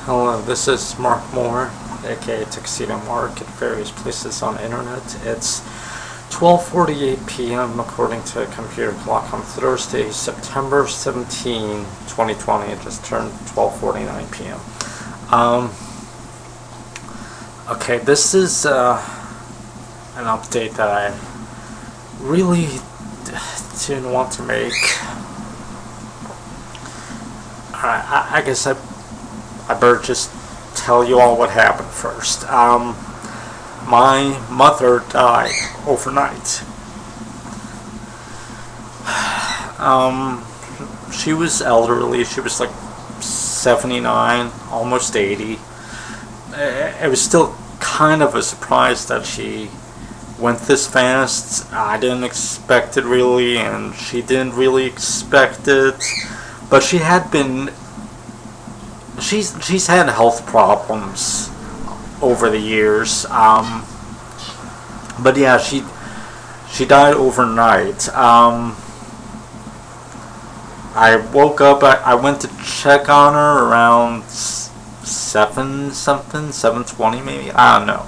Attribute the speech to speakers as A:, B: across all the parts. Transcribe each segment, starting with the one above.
A: Hello, this is Mark Moore, aka Tuxedo Mark, at various places on the internet. It's 12:48 p.m. according to a computer clock on Thursday, September 17, 2020. It just turned 12:49 p.m. Okay, this is an update that I really didn't want to make. I guess I better just tell you all what happened first. My mother died overnight. She was elderly. She was like 79, almost 80. It was still kind of a surprise that she went this fast. I didn't expect it really, and she didn't really expect it. But she had been. She's had health problems over the years. But yeah, she died overnight. I woke up. I went to check on her around 7:20 maybe. I don't know.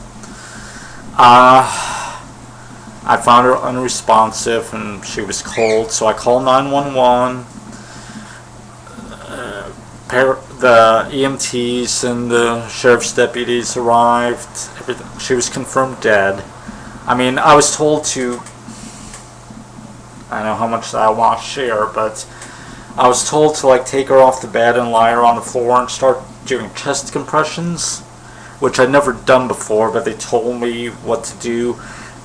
A: I found her unresponsive and she was cold, so I called 911. The EMTs and the sheriff's deputies arrived. She was confirmed dead. I mean, I was told to. I don't know how much I want to share, but I was told to take her off the bed and lie her on the floor and start doing chest compressions, which I'd never done before, but they told me what to do.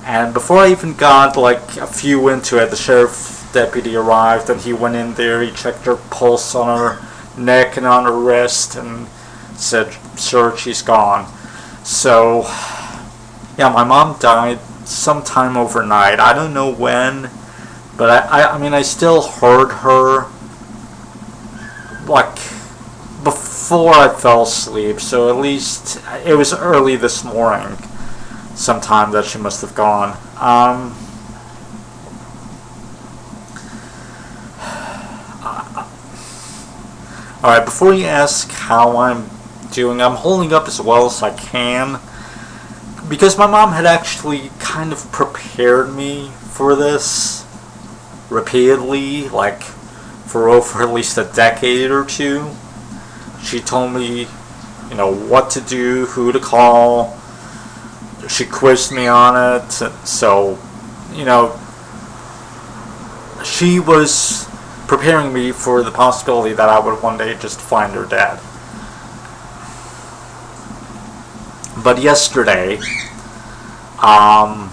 A: And before I even got a few into it, the sheriff deputy arrived and he went in there. He checked her pulse on her neck and on her wrist and said, "Sir, she's gone." So yeah, my mom died sometime overnight. I don't know when, but I mean I still heard her before I fell asleep, so at least it was early this morning sometime that she must have gone. Alright, before you ask how I'm doing, I'm holding up as well as I can, because my mom had actually kind of prepared me for this repeatedly, for over at least a decade or two. She told me, what to do, who to call. She quizzed me on it, so, she was preparing me for the possibility that I would one day just find her dead. But yesterday, I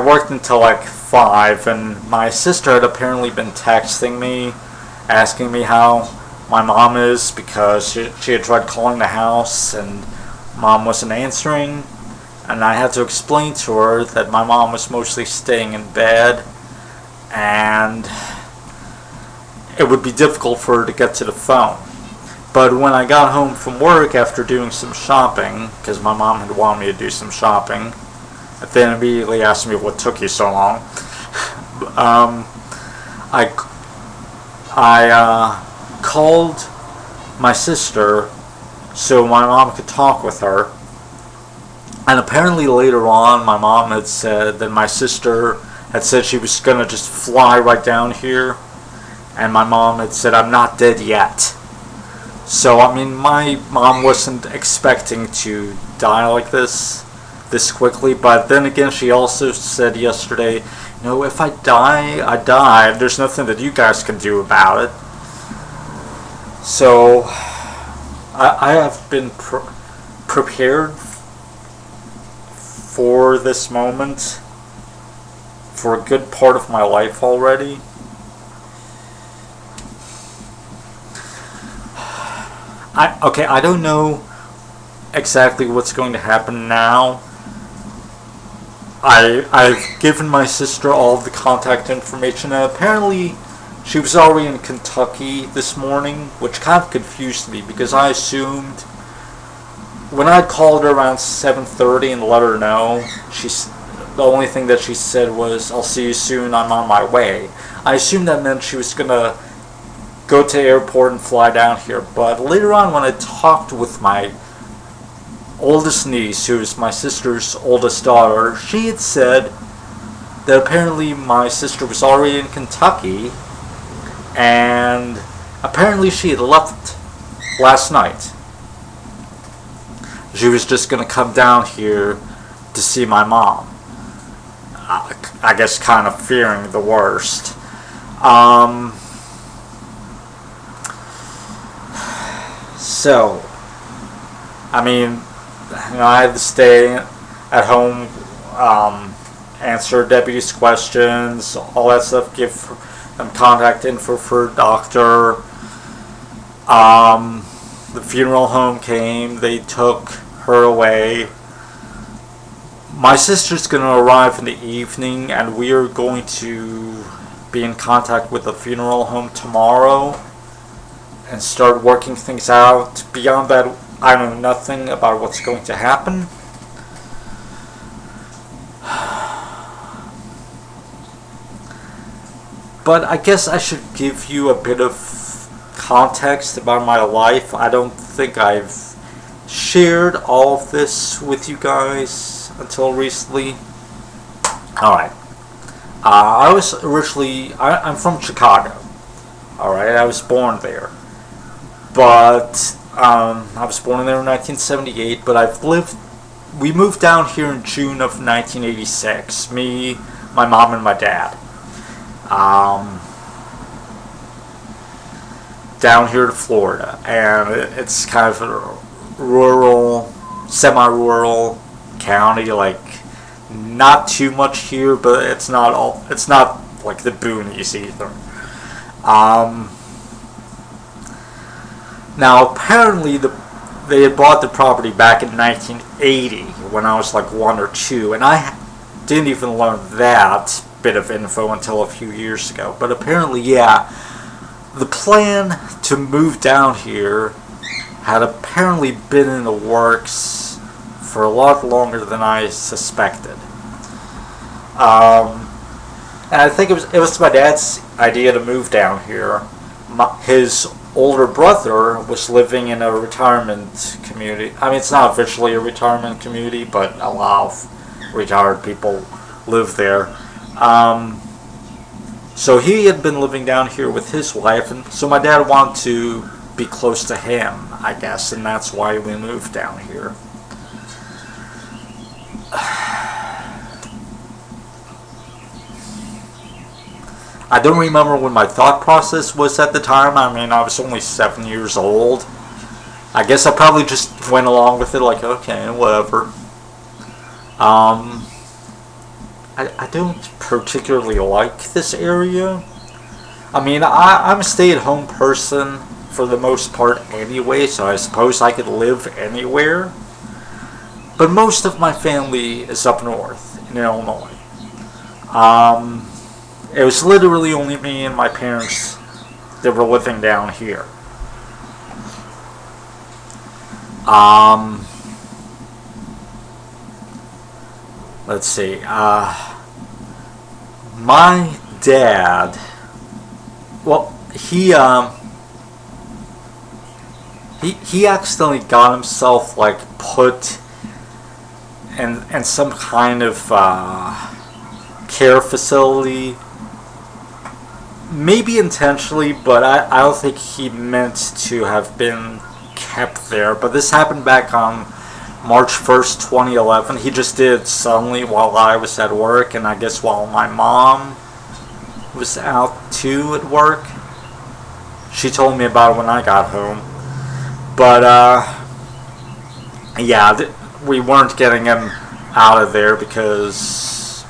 A: worked until 5, and my sister had apparently been texting me, asking me how my mom is, because she had tried calling the house and mom wasn't answering. And I had to explain to her that my mom was mostly staying in bed and it would be difficult for her to get to the phone. But when I got home from work after doing some shopping, because my mom had wanted me to do some shopping, and then immediately asked me what took you so long, I called my sister so my mom could talk with her. And apparently later on, my mom had said that my sister had said she was going to just fly right down here. And my mom had said, "I'm not dead yet." So, I mean, my mom wasn't expecting to die like this quickly. But then again, she also said yesterday, if I die, I die. There's nothing that you guys can do about it. So, I have been prepared for this moment for a good part of my life already. I don't know exactly what's going to happen now. I've given my sister all of the contact information, and apparently she was already in Kentucky this morning, which kind of confused me because I assumed when I called her around 7:30 and let her know, the only thing that she said was, "I'll see you soon, I'm on my way." I assumed that meant she was gonna go to the airport and fly down here. But later on, when I talked with my oldest niece, who is my sister's oldest daughter, she had said that apparently my sister was already in Kentucky, and apparently she had left last night. She was just going to come down here to see my mom. I guess kind of fearing the worst. So, I mean, I had to stay at home, answer deputies' questions, all that stuff, give them contact info for a doctor. The funeral home came, they took her away. My sister's going to arrive in the evening, and we are going to be in contact with the funeral home tomorrow and start working things out. Beyond that, I know nothing about what's going to happen. But I guess I should give you a bit of context about my life. I don't think I've shared all of this with you guys until recently. Alright. I was originally... I'm from Chicago. Alright, I was born there. But I was born there in 1978, but we moved down here in June of 1986. Me, my mom, and my dad. Down here to Florida, and it's kind of a rural, semi-rural county. Like, not too much here, but it's not like the boonies either. Now apparently they had bought the property back in 1980 when I was like 1 or 2, and I didn't even learn that bit of info until a few years ago. But apparently, yeah, the plan to move down here had apparently been in the works for a lot longer than I suspected. And I think it was my dad's idea to move down here. His older brother was living in a retirement community. I mean, it's not officially a retirement community, but a lot of retired people live there. So he had been living down here with his wife, and so my dad wanted to be close to him, I guess, and that's why we moved down here. I don't remember what my thought process was at the time. I mean, I was only 7 years old. I guess I probably just went along with it, like, okay, whatever. I don't particularly like this area. I mean, I'm a stay-at-home person for the most part anyway, so I suppose I could live anywhere. But most of my family is up north in Illinois. It was literally only me and my parents that were living down here. Let's see. My dad, well, he accidentally got himself like put in some kind of care facility. Maybe intentionally, but I don't think he meant to have been kept there. But this happened back on March 1st, 2011. He just did it suddenly while I was at work, and I guess while my mom was out too at work. She told me about it when I got home. But, yeah, we weren't getting him out of there because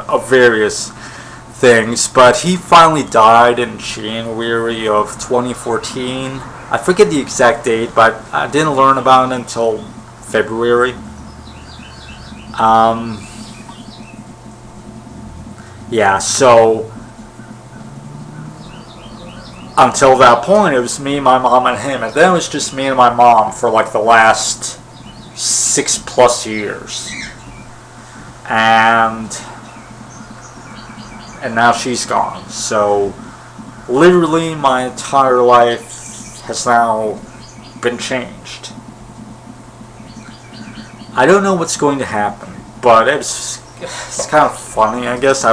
A: of various things, but he finally died in January of 2014. I forget the exact date, but I didn't learn about it until February. Yeah, so until that point, it was me, my mom, and him, and then it was just me and my mom for like the last 6+ years. And now she's gone. So literally my entire life has now been changed. I don't know what's going to happen, but it's kind of funny, I guess.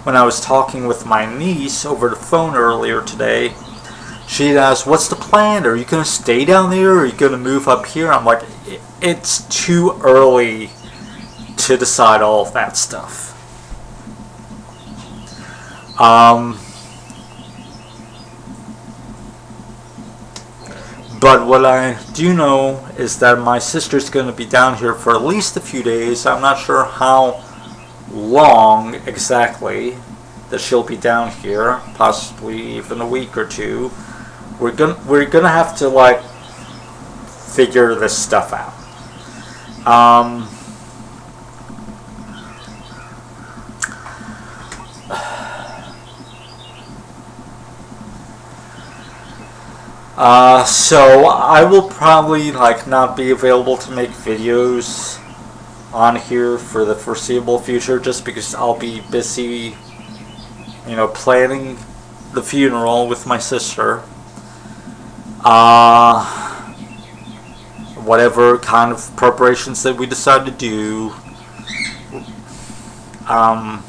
A: When I was talking with my niece over the phone earlier today, she asked, "What's the plan? Are you going to stay down there, or are you going to move up here?" I'm like, it's too early to decide all of that stuff. But what I do know is that my sister's going to be down here for at least a few days. I'm not sure how long exactly that she'll be down here, possibly even a week or two. We're gonna have to like figure this stuff out. So I will probably like not be available to make videos on here for the foreseeable future, just because I'll be busy, planning the funeral with my sister. Whatever kind of preparations that we decide to do. I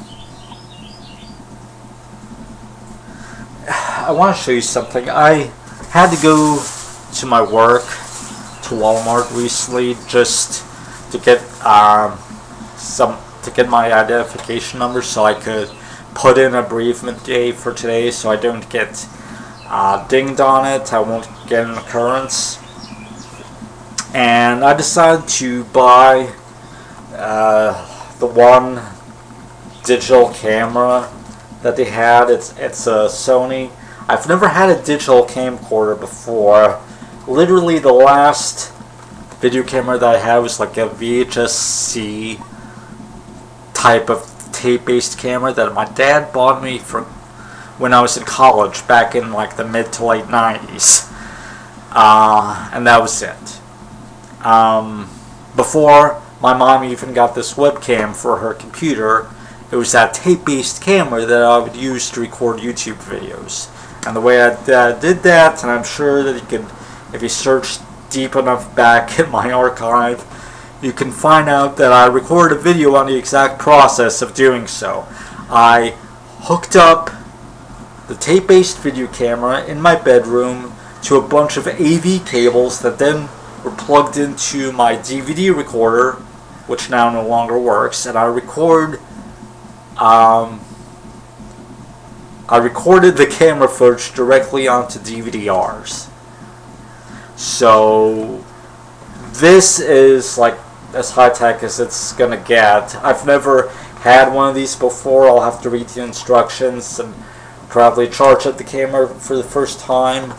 A: want to show you something. I had to go to my work to Walmart recently just to get my identification number so I could put in a bereavement day for today, so I don't get dinged on it. I won't get an occurrence. And I decided to buy the one digital camera that they had. It's a Sony. I've never had a digital camcorder before. Literally the last video camera that I had was like a VHS-C type of tape-based camera that my dad bought me for when I was in college back in like the mid to late 90s. And that was it. Before my mom even got this webcam for her computer, it was that tape-based camera that I would use to record YouTube videos. And the way I did that, and I'm sure that you can, if you search deep enough back in my archive, you can find out that I recorded a video on the exact process of doing so. I hooked up the tape-based video camera in my bedroom to a bunch of AV cables that then were plugged into my DVD recorder, which now no longer works, and I recorded the camera footage directly onto DVD-Rs. So this is like as high-tech as it's gonna get. I've never had one of these before. I'll have to read the instructions and probably charge up the camera for the first time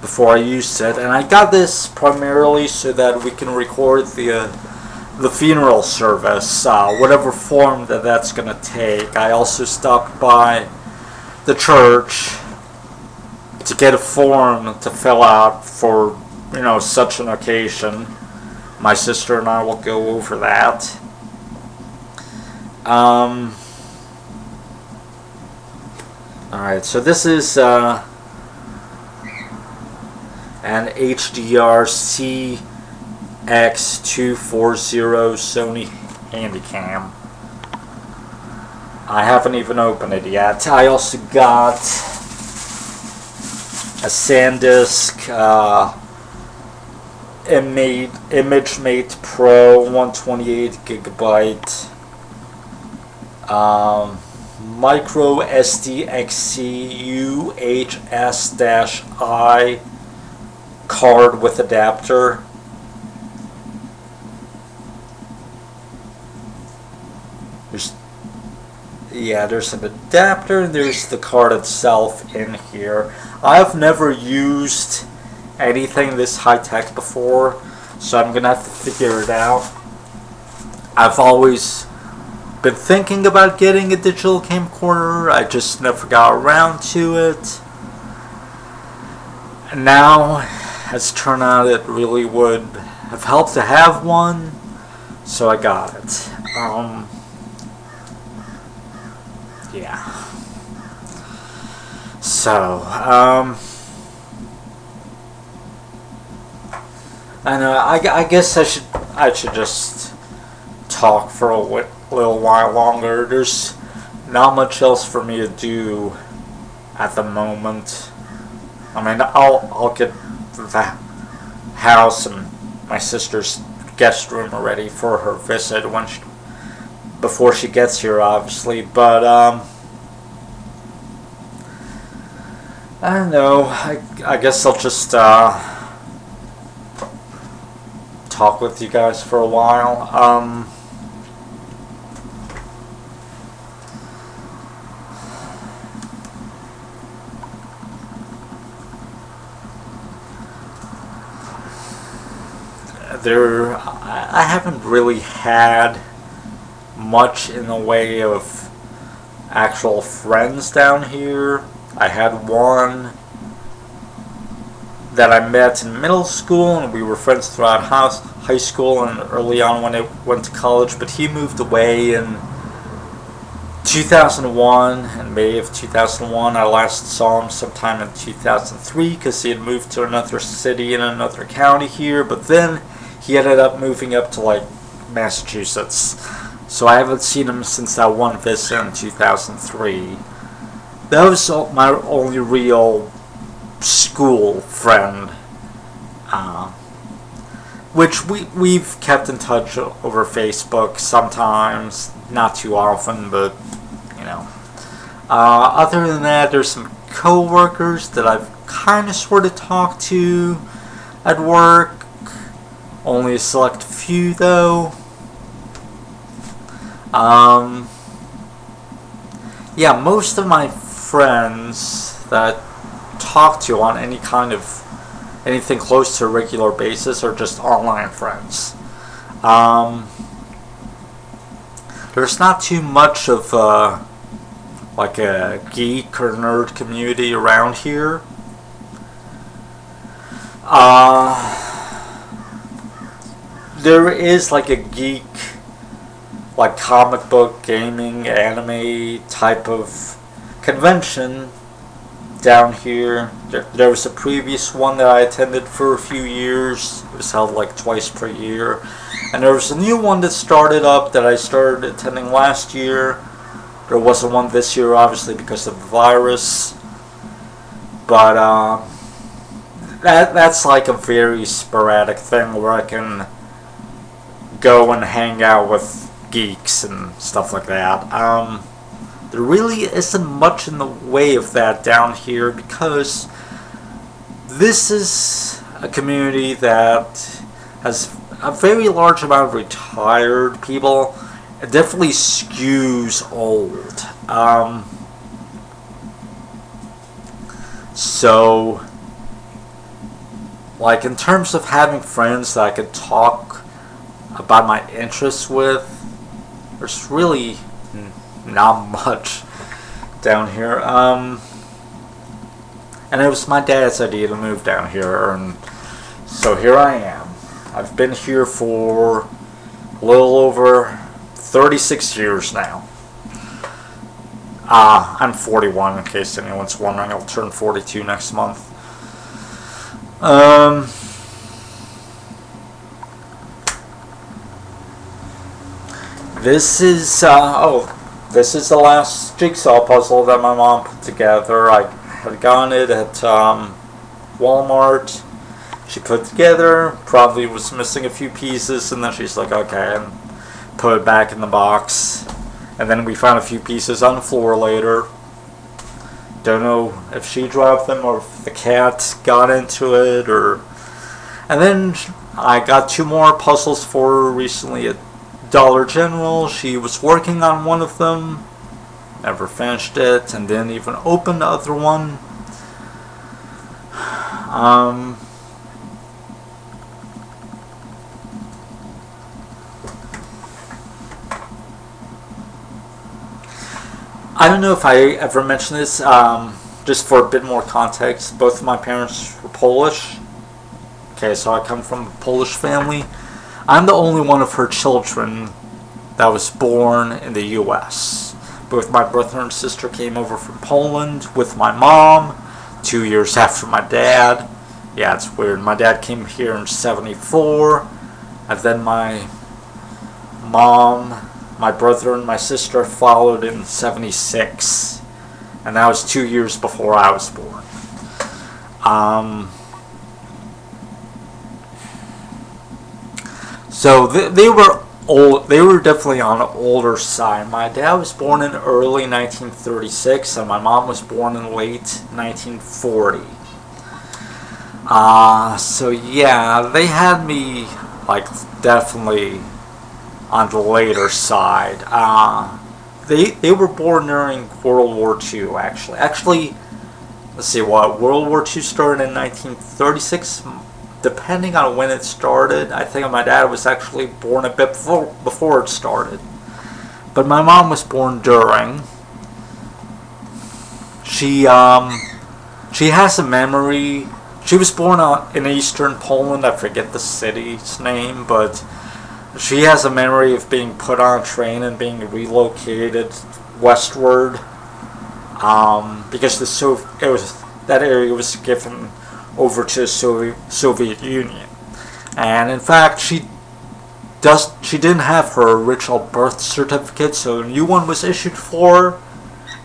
A: before I use it. And I got this primarily so that we can record the funeral service, whatever form that's going to take. I also stopped by the church to get a form to fill out for, such an occasion. My sister and I will go over that. Alright, so this is an HDR CX240 Sony Handycam. I haven't even opened it yet. I also got a SanDisk ImageMate Pro 128GB micro SDXC UHS-I card with adapter. There's an adapter and there's the card itself in here. I've never used anything this high-tech before, so I'm gonna have to figure it out. I've always been thinking about getting a digital camcorder. I just never got around to it. And now, as it turned out, it really would have helped to have one, so I got it. Yeah. So, I know. I guess I should just talk for a little while longer. There's not much else for me to do at the moment. I mean, I'll get the house and my sister's guest room ready for her visit before she gets here, obviously. But I don't know. I guess I'll just talk with you guys for a while. I haven't really had much in the way of actual friends down here. I had one that I met in middle school, and we were friends throughout high school and early on when I went to college, but he moved away in 2001, in May of 2001. I last saw him sometime in 2003 because he had moved to another city in another county here, but then he ended up moving up to like Massachusetts. So I haven't seen him since that one visit in 2003. That was my only real school friend, which we've kept in touch over Facebook sometimes, not too often, but you know. Other than that, there's some co-workers that I've kind of sort of talked to at work. Only a select few though. Yeah, most of my friends that I talk to on anything close to a regular basis are just online friends. There's not too much of like a geek or nerd community around here. There is like a geek, like comic book, gaming, anime type of convention down here. There was a previous one that I attended for a few years. It was held like twice per year. And there was a new one that started up that I started attending last year. There wasn't one this year, obviously, because of the virus. But that's like a very sporadic thing where I can go and hang out with geeks and stuff like that. There really isn't much in the way of that down here because this is a community that has a very large amount of retired people. It definitely skews old. So, like in terms of having friends that I could talk about my interests with, there's really not much down here. And it was my dad's idea to move down here, and so here I am. I've been here for a little over 36 years now. I'm 41, in case anyone's wondering. I'll turn 42 next month. This is the last jigsaw puzzle that my mom put together. I had gotten it at Walmart. She put it together, probably was missing a few pieces, and then she's like, okay, and put it back in the box. And then we found a few pieces on the floor later. Don't know if she dropped them or if the cat got into it, and then I got 2 more puzzles for her recently at Dollar General. She was working on one of them, never finished it, and didn't even open the other one. I don't know if I ever mentioned this, just for a bit more context. Both of my parents were Polish. Okay, so I come from a Polish family. I'm the only one of her children that was born in the U.S. both my brother and sister came over from Poland with my mom 2 years after my dad. Yeah, it's weird. My dad came here in '74, and then my mom, my brother, and my sister followed in '76, and that was 2 years before I was born. So they were old. They were definitely on the older side. My dad was born in early 1936, and my mom was born in late 1940. So yeah, they had me like definitely on the later side. They were born during World War II. Actually, let's see, World War II started in 1936. Depending on when it started, I think my dad was actually born a bit before it started. But my mom was born during. She has a memory. She was born in eastern Poland. I forget the city's name, but she has a memory of being put on a train and being relocated westward, because that area was given over to the Soviet Union. And in fact, she didn't have her original birth certificate, so a new one was issued for her,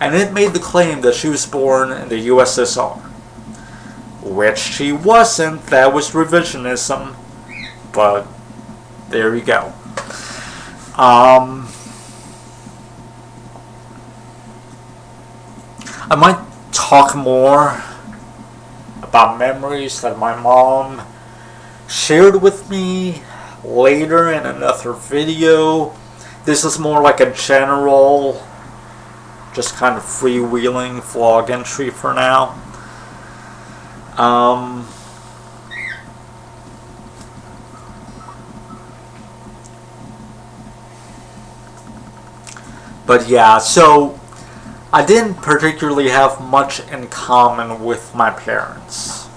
A: and it made the claim that she was born in the USSR, which she wasn't. That was revisionism, but there you go. I might talk more about memories that my mom shared with me later in another video. This is more like a general, just kind of freewheeling vlog entry for now. But yeah, so I didn't particularly have much in common with my parents.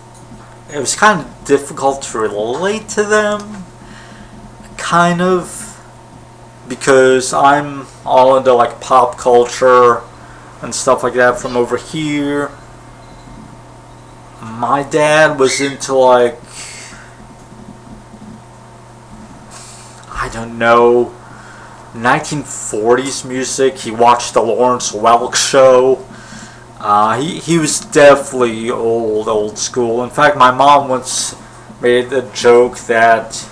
A: It was kind of difficult to relate to them, kind of, because I'm all into like pop culture and stuff like that from over here. My dad was into like, I don't know, 1940s music. He watched the Lawrence Welk show. He was definitely old school. In fact, my mom once made a joke that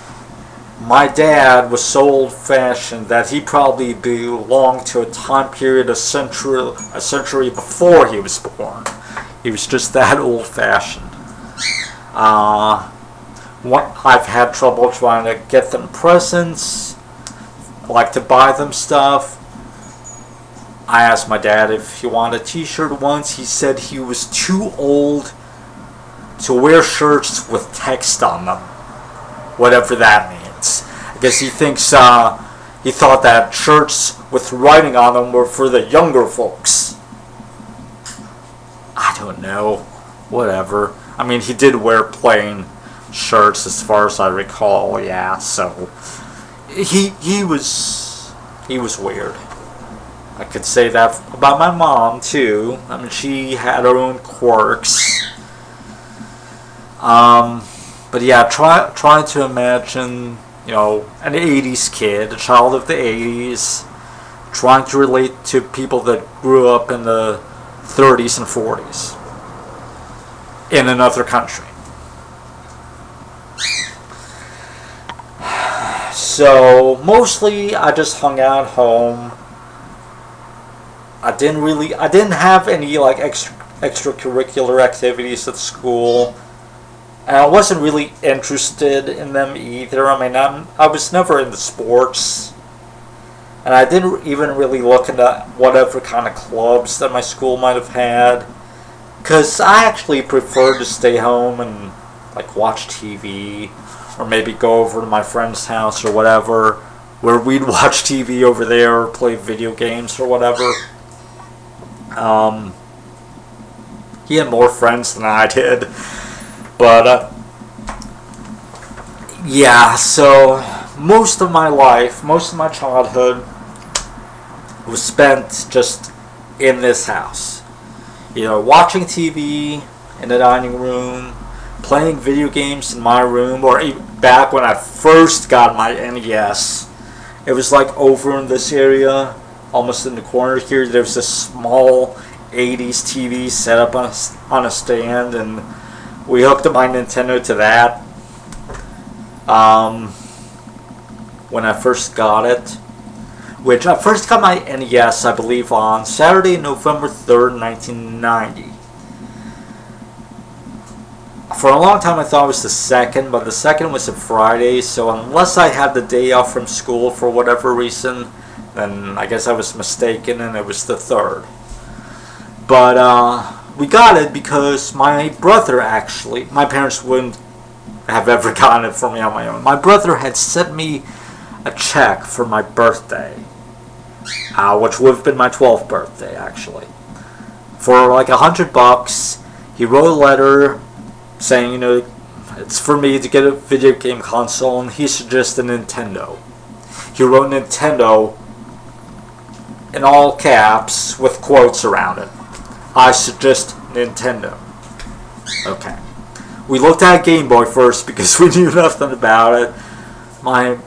A: my dad was so old-fashioned that he probably belonged to a time period a century before he was born. He was just that old-fashioned. I've had trouble trying to get them presents, like to buy them stuff. I asked my dad if he wanted a t-shirt once. He said he was too old to wear shirts with text on them, whatever that means. I guess he thinks he thought that shirts with writing on them were for the younger folks. I don't know, whatever. I mean, he did wear plain shirts as far as I recall. Yeah, so he was weird. I could say that about my mom too. I mean, she had her own quirks. But yeah, try to imagine, you know, an 80s kid, a child of the 80s, trying to relate to people that grew up in the 30s and 40s in another country. So mostly I just hung out home. I didn't have any like extracurricular activities at school, and I wasn't really interested in them either. I mean, I was never into sports, and I didn't even really look into whatever kind of clubs that my school might have had, because I actually preferred to stay home and like watch TV, or maybe go over to my friend's house or whatever, where we'd watch TV over there or play video games or whatever. He had more friends than I did, but yeah, so most of my life, most of my childhood was spent just in this house. You know, watching TV in the dining room, playing video games in my room, or even back when I first got my NES, it was like over in this area, almost in the corner here, there was a small 80s TV set up on a stand, and we hooked up my Nintendo to that when I first got it. Which I first got my NES, I believe, on Saturday, November 3rd, 1990. For a long time I thought it was the 2nd, but the 2nd was a Friday, so unless I had the day off from school for whatever reason, then I guess I was mistaken and it was the 3rd. But we got it because my brother actually, my parents wouldn't have ever gotten it for me on my own. My brother had sent me a check for my birthday, which would have been my 12th birthday actually, for like $100. He wrote a letter saying, you know, it's for me to get a video game console, and he suggested Nintendo. He wrote Nintendo in all caps with quotes around it. I suggest Nintendo. Okay. We looked at Game Boy first because we knew nothing about it. My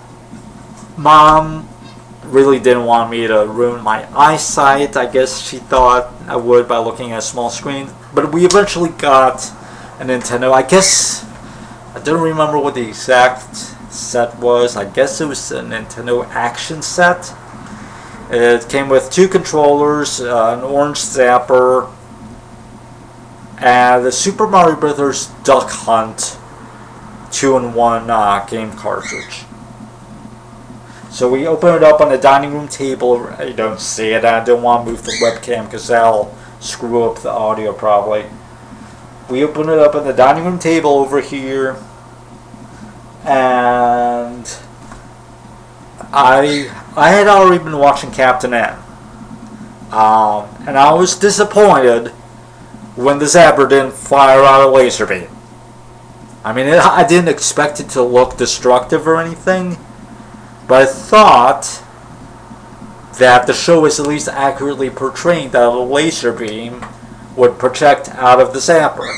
A: mom really didn't want me to ruin my eyesight. I guess she thought I would by looking at a small screen. But we eventually got a Nintendo. I guess I don't remember what the exact set was. I guess it was a Nintendo Action set. It came with 2 controllers, an orange zapper, and the Super Mario Brothers Duck Hunt 2-in-1 game cartridge. So we open it up on the dining room table. You don't see it. I don't want to move the webcam because that'll screw up the audio probably. We open it up on the dining room table over here, and I had already been watching Captain N, and I was disappointed when the zapper didn't fire out a laser beam. I mean, I didn't expect it to look destructive or anything, but I thought that the show was at least accurately portraying that a laser beam would project out of the zapper.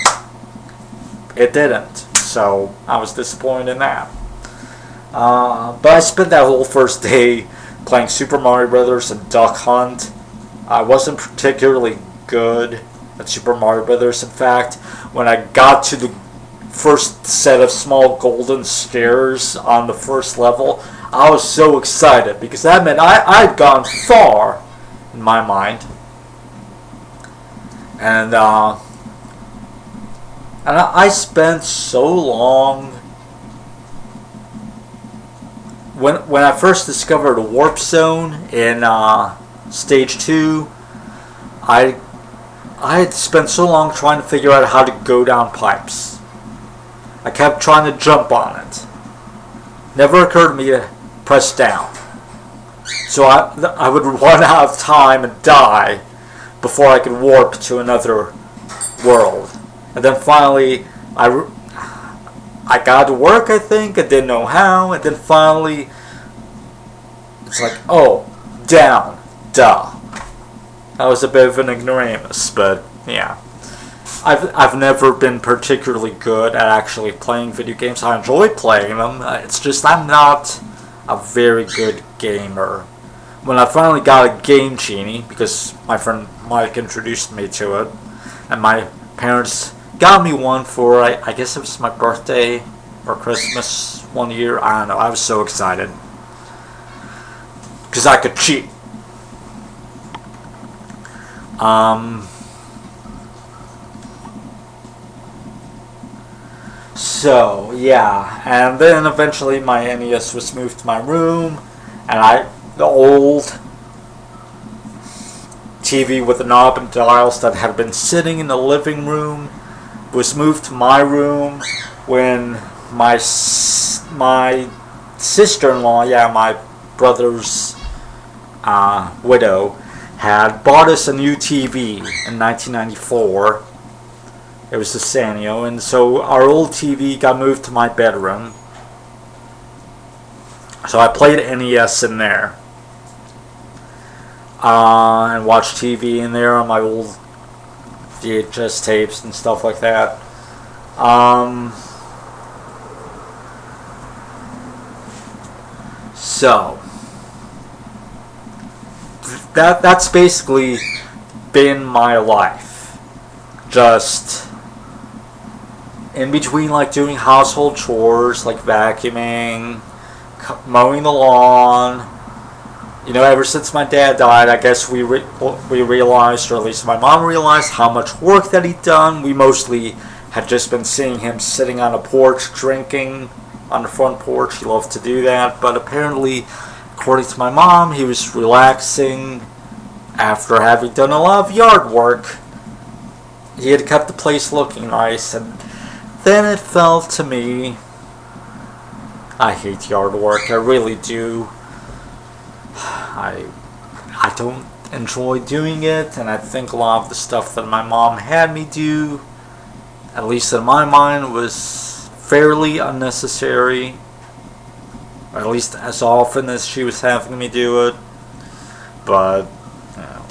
A: It didn't, so I was disappointed in that. But I spent that whole first day playing Super Mario Brothers and Duck Hunt. I wasn't particularly good at Super Mario Brothers. In fact, when I got to the first set of small golden stairs on the first level, I was so excited because that meant I'd gone far in my mind. And I spent so long. When I first discovered a warp zone in stage 2, I had spent so long trying to figure out how to go down pipes. I kept trying to jump on it. Never occurred to me to press down. So I would run out of time and die before I could warp to another world. And then finally, I got to work, I think. I didn't know how. And then finally, it's like, oh, down. Duh. I was a bit of an ignoramus, but yeah. I've never been particularly good at actually playing video games. I enjoy playing them. It's just I'm not a very good gamer. When I finally got a Game Genie, because my friend Mike introduced me to it, and my parents got me one for, I guess it was my birthday or Christmas one year. I don't know. I was so excited. Because I could cheat. So, yeah. And then eventually my NES was moved to my room. And the old TV with the knob and dials that had been sitting in the living room was moved to my room when my sister-in-law, my brother's widow, had bought us a new TV in 1994. It was the Sanyo, and so our old TV got moved to my bedroom. So I played NES in there. and watch TV in there on my old VHS tapes and stuff like that. So that's basically been my life. Just in between, like, doing household chores like vacuuming, mowing the lawn. You know, ever since my dad died, I guess we realized, or at least my mom realized, how much work that he'd done. We mostly had just been seeing him sitting on a porch drinking on the front porch. He loved to do that, but apparently, according to my mom, he was relaxing after having done a lot of yard work. He had kept the place looking nice, and then it fell to me. I hate yard work, I really do. I don't enjoy doing it, and I think a lot of the stuff that my mom had me do, at least in my mind, was fairly unnecessary. Or at least as often as she was having me do it. But, you know.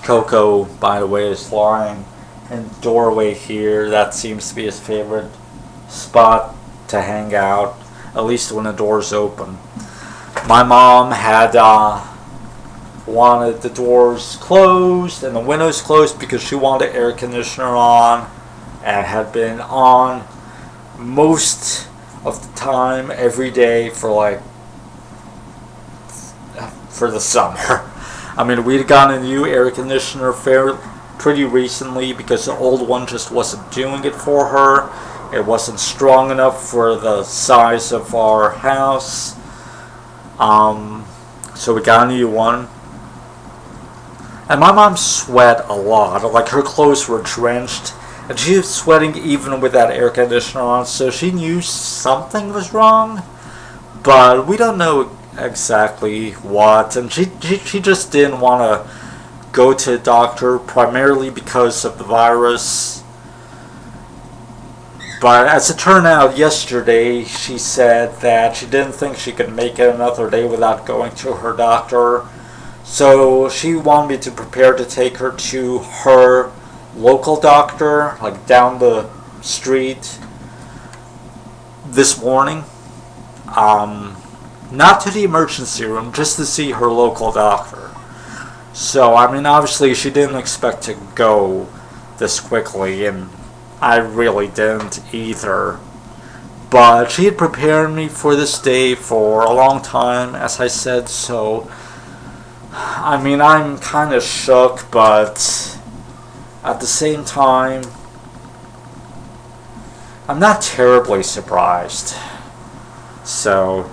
A: Coco, by the way, is lying in the doorway here. That seems to be his favorite spot to hang out, at least when the door's open. My mom had wanted the doors closed and the windows closed because she wanted the air conditioner on, and had been on most of the time every day for the summer. I mean, we'd gotten a new air conditioner pretty recently because the old one just wasn't doing it for her. It wasn't strong enough for the size of our house. So we got a new one. And my mom sweat a lot. Like, her clothes were drenched, and she was sweating even with that air conditioner on, so she knew something was wrong, but we don't know exactly what. And she just didn't want to go to a doctor, primarily because of the virus. But as it turned out, yesterday she said that she didn't think she could make it another day without going to her doctor. So she wanted me to prepare to take her to her local doctor, like down the street, this morning. Not to the emergency room, just to see her local doctor. So, I mean, obviously she didn't expect to go this quickly, and I really didn't either. But she had prepared me for this day for a long time, as I said, so I mean, I'm kind of shook, but at the same time, I'm not terribly surprised. So,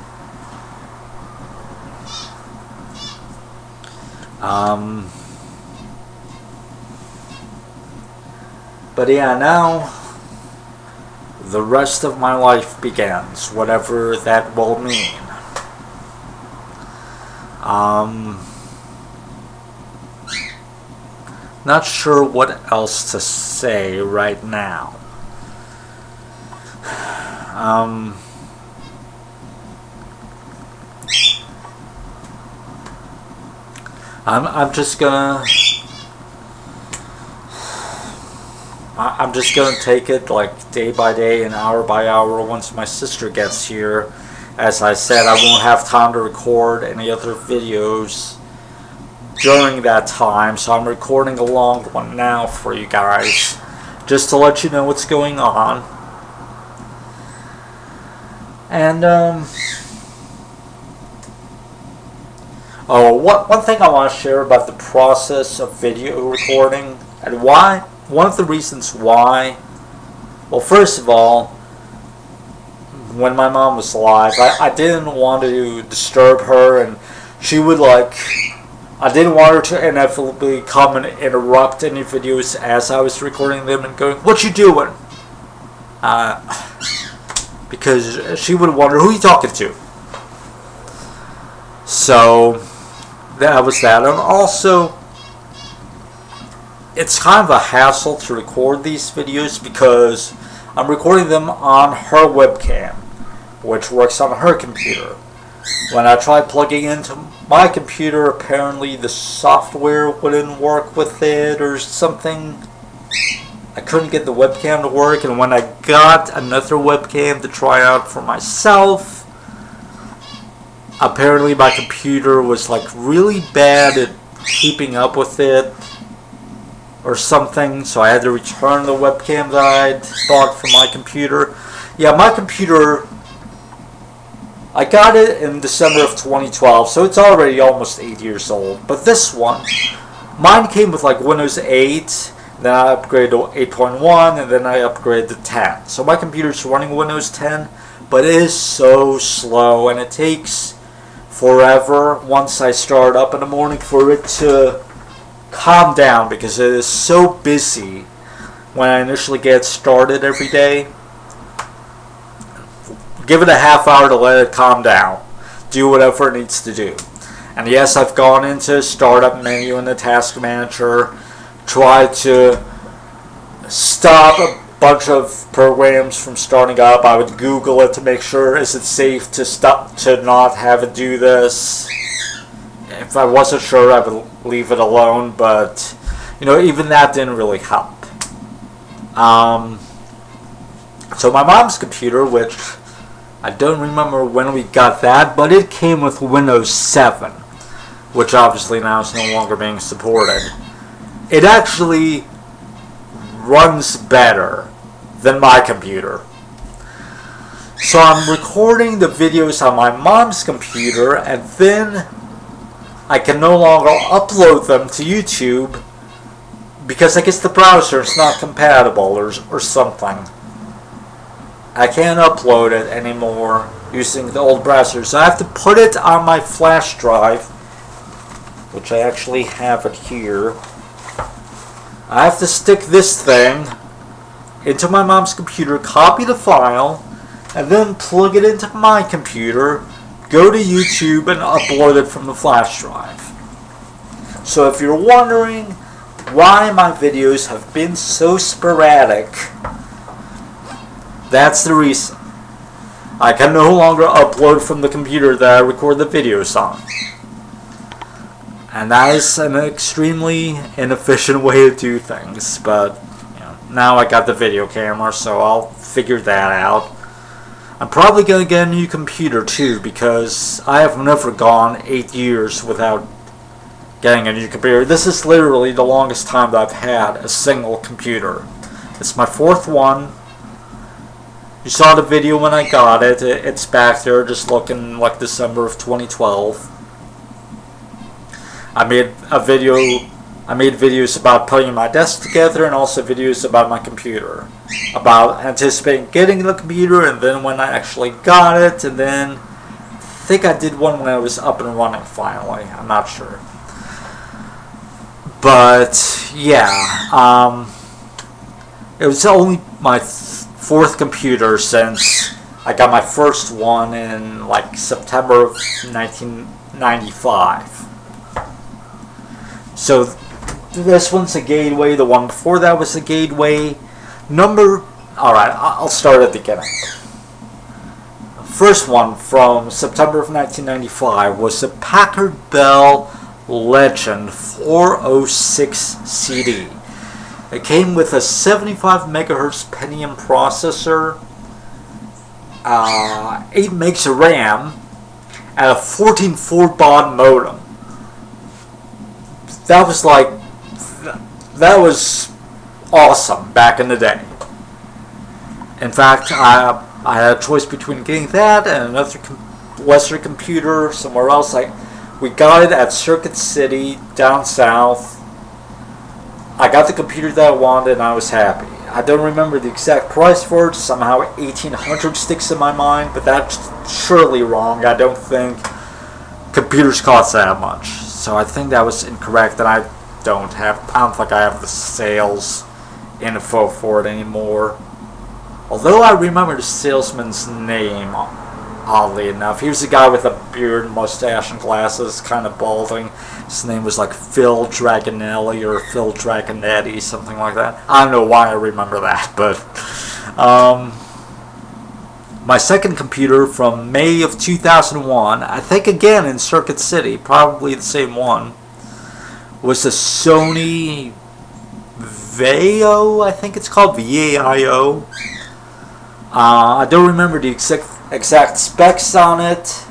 A: but yeah, now the rest of my life begins, whatever that will mean. Not sure what else to say right now. I'm just gonna take it like day by day and hour by hour once my sister gets here. As I said, I won't have time to record any other videos during that time, so I'm recording a long one now for you guys, just to let you know what's going on. And one thing I want to share about the process of video recording, and why, one of the reasons why, well, first of all, when my mom was alive, I didn't want to disturb her, and she would I didn't want her to inevitably come and interrupt any videos as I was recording them and going, "What you doing?" Because she would wonder, who are you talking to? So that was that. And also, it's kind of a hassle to record these videos because I'm recording them on her webcam, which works on her computer. When I tried plugging into my computer, apparently the software wouldn't work with it or something. I couldn't get the webcam to work, and when I got another webcam to try out for myself, apparently my computer was like really bad at keeping up with it or something, so I had to return the webcam that I had bought for my computer. Yeah, my computer, I got it in December of 2012, so it's already almost 8 years old. But this one, mine came with like Windows 8, then I upgraded to 8.1, and then I upgraded to 10. So my computer's running Windows 10, but it is so slow, and it takes forever once I start up in the morning for it to calm down, because it is so busy when I initially get started every day. Give it a half hour to let it calm down. Do whatever it needs to do. And yes, I've gone into startup menu in the task manager, tried to stop a bunch of programs from starting up. I would Google it to make sure, is it safe to stop, to not have it do this. If I wasn't sure, I would leave it alone, but even that didn't really help. So my mom's computer, which I don't remember when we got that, but it came with Windows 7, which obviously now is no longer being supported. It actually runs better than my computer. So I'm recording the videos on my mom's computer, and then I can no longer upload them to YouTube because I guess the browser is not compatible or something. I can't upload it anymore using the old browser, so I have to put it on my flash drive, which I actually have it here. I have to stick this thing into my mom's computer, copy the file, and then plug it into my computer, go to YouTube, and upload it from the flash drive. So if you're wondering why my videos have been so sporadic, that's the reason. I can no longer upload from the computer that I record the videos on. And that is an extremely inefficient way to do things, but now I got the video camera, so I'll figure that out. I'm probably going to get a new computer too, because I have never gone 8 years without getting a new computer. This is literally the longest time that I've had a single computer. It's my 4th one. You saw the video when I got it. It's back there just looking like December of 2012. I made videos about putting my desk together, and also videos about my computer. About anticipating getting the computer, and then when I actually got it, and then I think I did one when I was up and running finally. I'm not sure. But yeah, it was only my 4th computer since I got my first one in like September of 1995. So this one's a gateway. The one before that was a gateway. Alright, I'll start at the beginning. The first one from September of 1995 was a Packard Bell Legend 406 CD. It came with a 75 megahertz Pentium processor, 8 megs of RAM, and a 14.4 baud modem. That was awesome back in the day. In fact, I had a choice between getting that and another lesser computer somewhere else. We got it at Circuit City down south. I got the computer that I wanted, and I was happy. I don't remember the exact price for it. Somehow $1,800 sticks in my mind, but that's surely wrong. I don't think computers cost that much. So I think that was incorrect, and I don't think I have the sales info for it anymore. Although I remember the salesman's name, oddly enough. He was a guy with a beard, mustache, and glasses, kind of balding. His name was like Phil Dragonelli or Phil Dragonetti, something like that. I don't know why I remember that, but Um, my second computer from May of 2001, I think again in Circuit City, probably the same one, was the Sony Vaio, I think it's called, VAIO. I don't remember the exact specs on it.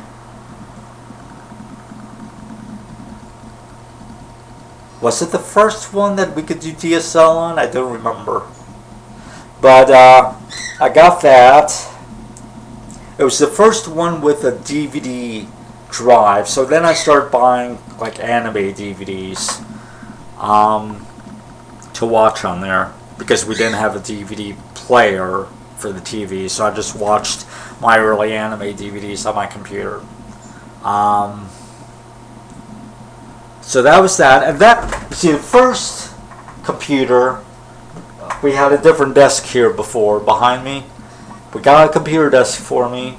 A: Was it the first one that we could do DSL on? I don't remember. But I got that. It was the first one with a DVD drive. So then I started buying like anime DVDs to watch on there, because we didn't have a DVD player for the TV. So I just watched my early anime DVDs on my computer. So that was that. And that, you see, the first computer, we had a different desk here before, behind me. We got a computer desk for me.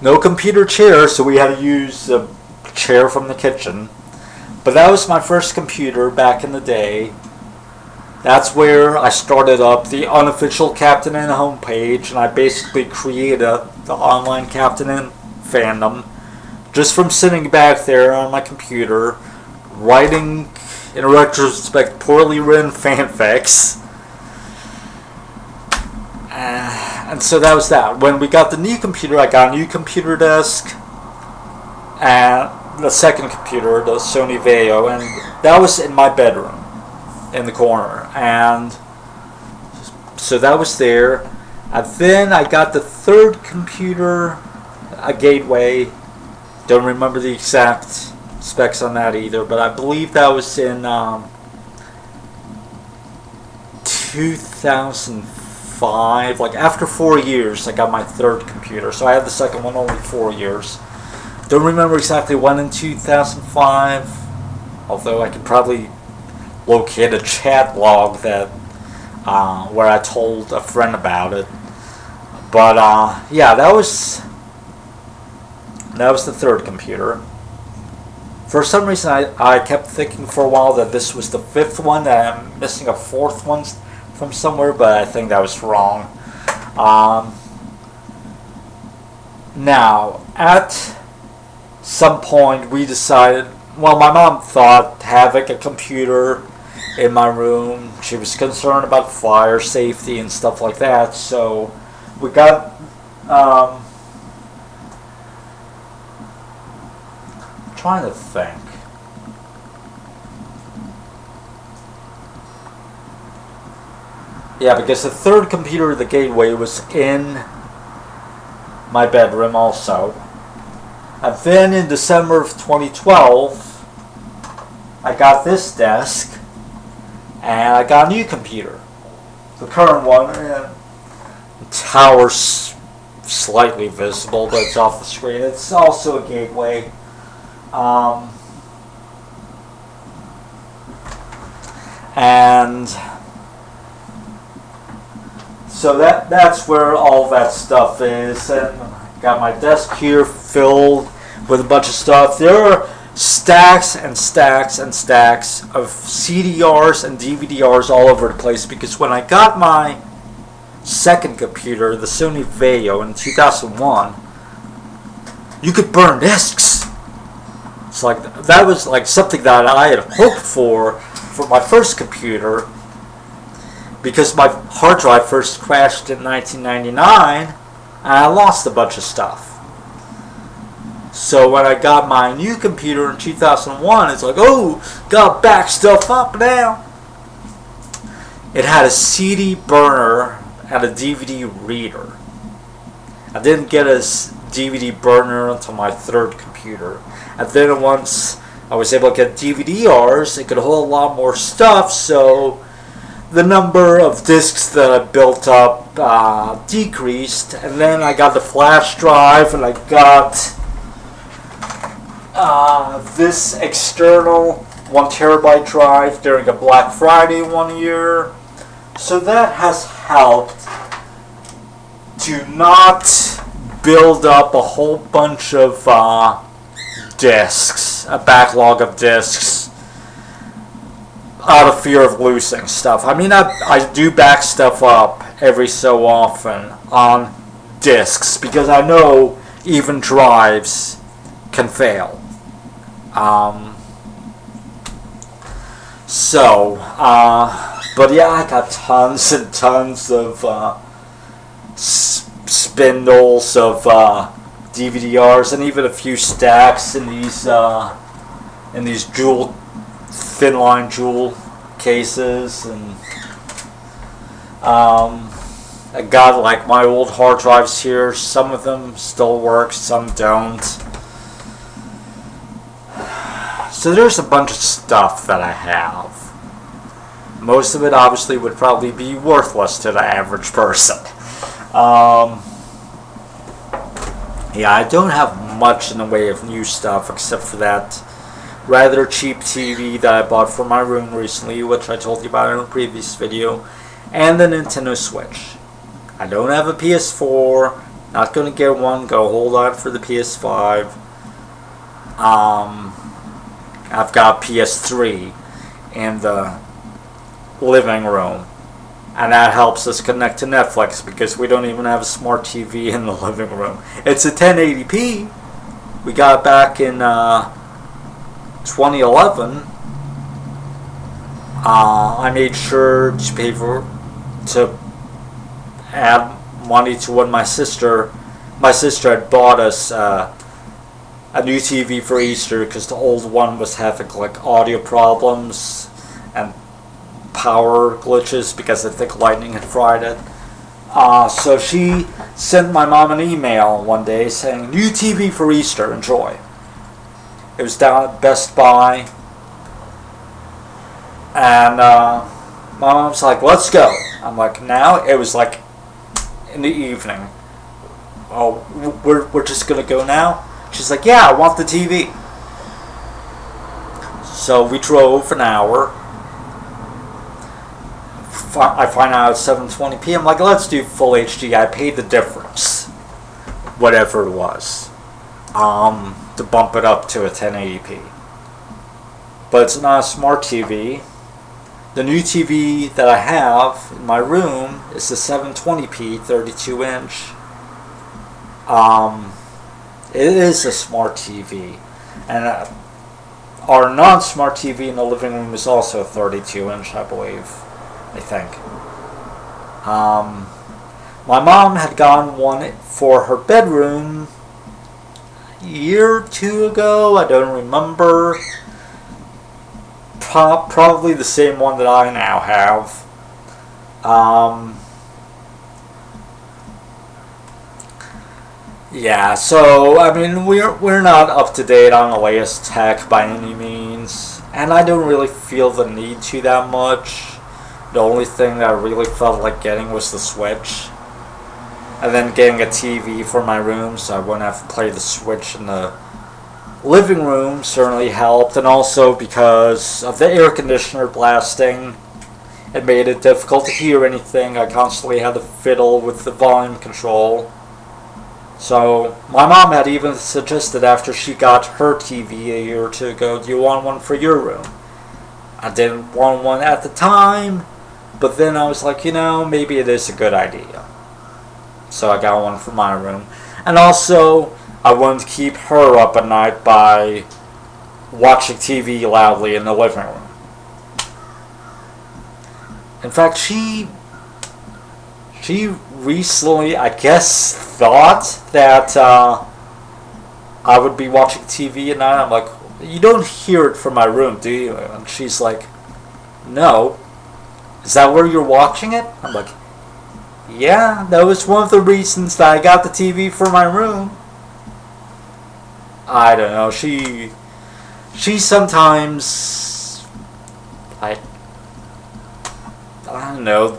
A: No computer chair, so we had to use a chair from the kitchen. But that was my first computer back in the day. That's where I started up the unofficial Captain N homepage, and I basically created the online Captain N fandom just from sitting back there on my computer, writing, in retrospect, poorly written fanfics. And so that was that. When we got the new computer, I got a new computer desk and the second computer, the Sony Vaio, and that was in my bedroom in the corner. And so that was there. And then I got the third computer, a Gateway. Don't remember the exact specs on that either, but I believe that was in 2005. Like after 4 years, I got my third computer. So I had the second one only 4 years. Don't remember exactly when in 2005, although I could probably locate a chat log that where I told a friend about it. But yeah, that was the third computer. For some reason, I kept thinking for a while that this was the fifth one, that I'm missing a fourth one from somewhere, but I think that was wrong. Now, at some point, we decided, well, my mom thought having a computer in my room, she was concerned about fire safety and stuff like that, so we got trying to think. Yeah, because the third computer, the Gateway, was in my bedroom also. And then in December of 2012, I got this desk and I got a new computer. The current one, the tower's slightly visible, but it's off the screen. It's also a Gateway. And so that's where all that stuff is. And got my desk here filled with a bunch of stuff. There are stacks and stacks and stacks of CDRs and DVDRs all over the place, because when I got my second computer, the Sony Vaio, in 2001, you could burn discs. It's like that was like something that I had hoped for my first computer, because my hard drive first crashed in 1999 and I lost a bunch of stuff. So when I got my new computer in 2001, it's like, oh, gotta back stuff up now. It had a CD burner and a DVD reader. I didn't get a DVD burner until my third computer. And then once I was able to get DVD-Rs, it could hold a lot more stuff, so the number of discs that I built up decreased. And then I got the flash drive, and I got this external 1 terabyte drive during a Black Friday one year. So that has helped to not build up a whole bunch of discs, a backlog of discs, out of fear of losing stuff. I mean, I do back stuff up every so often on discs, because I know even drives can fail. But yeah, I got tons and tons of spindles of DVDRs, and even a few stacks in these jewel, thin line jewel cases. And I got like my old hard drives here. Some of them still work, some don't. So there's a bunch of stuff that I have. Most of it obviously would probably be worthless to the average person. Yeah, I don't have much in the way of new stuff except for that rather cheap TV that I bought for my room recently, which I told you about in a previous video, and the Nintendo Switch. I don't have a PS4, not going to get one, go hold on for the PS5. I've got PS3 in the living room, and that helps us connect to Netflix because we don't even have a smart TV in the living room. It's a 1080p. We got it back in 2011. I made sure to add money to when my sister had bought us a new TV for Easter because the old one was having like audio problems and power glitches because I think lightning had fried it. So she sent my mom an email one day saying, "New TV for Easter, enjoy." It was down at Best Buy, and my mom's like, "Let's go." I'm like, "Now?" It was like in the evening. "Oh, we're just gonna go now?" She's like, "Yeah, I want the TV." So we drove an hour. I find out it's 720p. I'm like, let's do full HD. I paid the difference, whatever it was, to bump it up to a 1080p. But it's not a smart TV. The new TV that I have in my room is the 720p 32-inch. It is a smart TV, and our non-smart TV in the living room is also a 32-inch, I believe. I think. My mom had gotten one for her bedroom a year or two ago. I don't remember. Probably the same one that I now have. Yeah, so I mean we're not up to date on the latest tech by any means, and I don't really feel the need to that much. The only thing that I really felt like getting was the Switch. And then getting a TV for my room so I wouldn't have to play the Switch in the living room certainly helped. And also because of the air conditioner blasting, it made it difficult to hear anything. I constantly had to fiddle with the volume control. So my mom had even suggested after she got her TV a year or two ago, "Do you want one for your room?" I didn't want one at the time. But then I was like, maybe it is a good idea. So I got one for my room. And also, I wanted to keep her up at night by watching TV loudly in the living room. In fact, she recently, I guess, thought that I would be watching TV at night. I'm like, "You don't hear it from my room, do you?" And she's like, "No. Is that where you're watching it?" I'm like, "Yeah, that was one of the reasons that I got the TV for my room." I don't know. She sometimes, I don't know,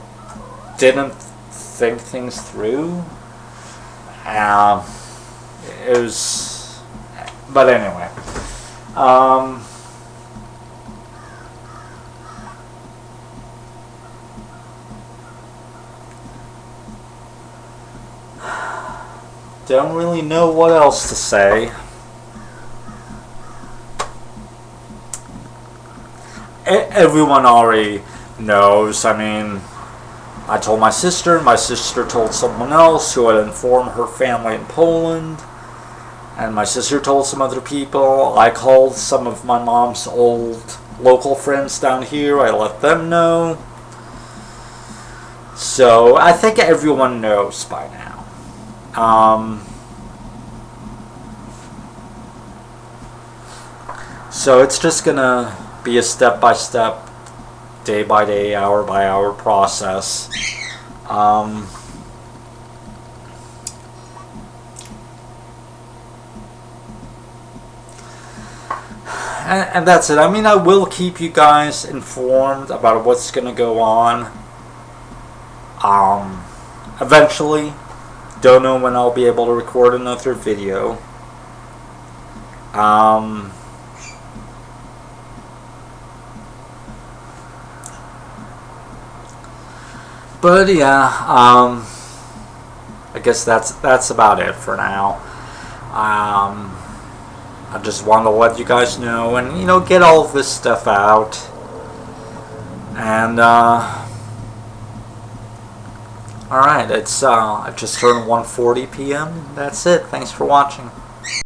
A: didn't think things through. It was, but anyway. Don't really know what else to say. Everyone already knows. I mean, I told my sister told someone else who had informed her family in Poland, and my sister told some other people. I called some of my mom's old local friends down here, I let them know. So I think everyone knows by now. So it's just gonna be a step-by-step, day-by-day, hour-by-hour process. And that's it. I mean, I will keep you guys informed about what's gonna go on. Eventually. Don't know when I'll be able to record another video. But yeah, I guess that's about it for now. I just want to let you guys know and, you know, get all of this stuff out. And alright, it's I just turned 1:40 p.m. That's it. Thanks for watching.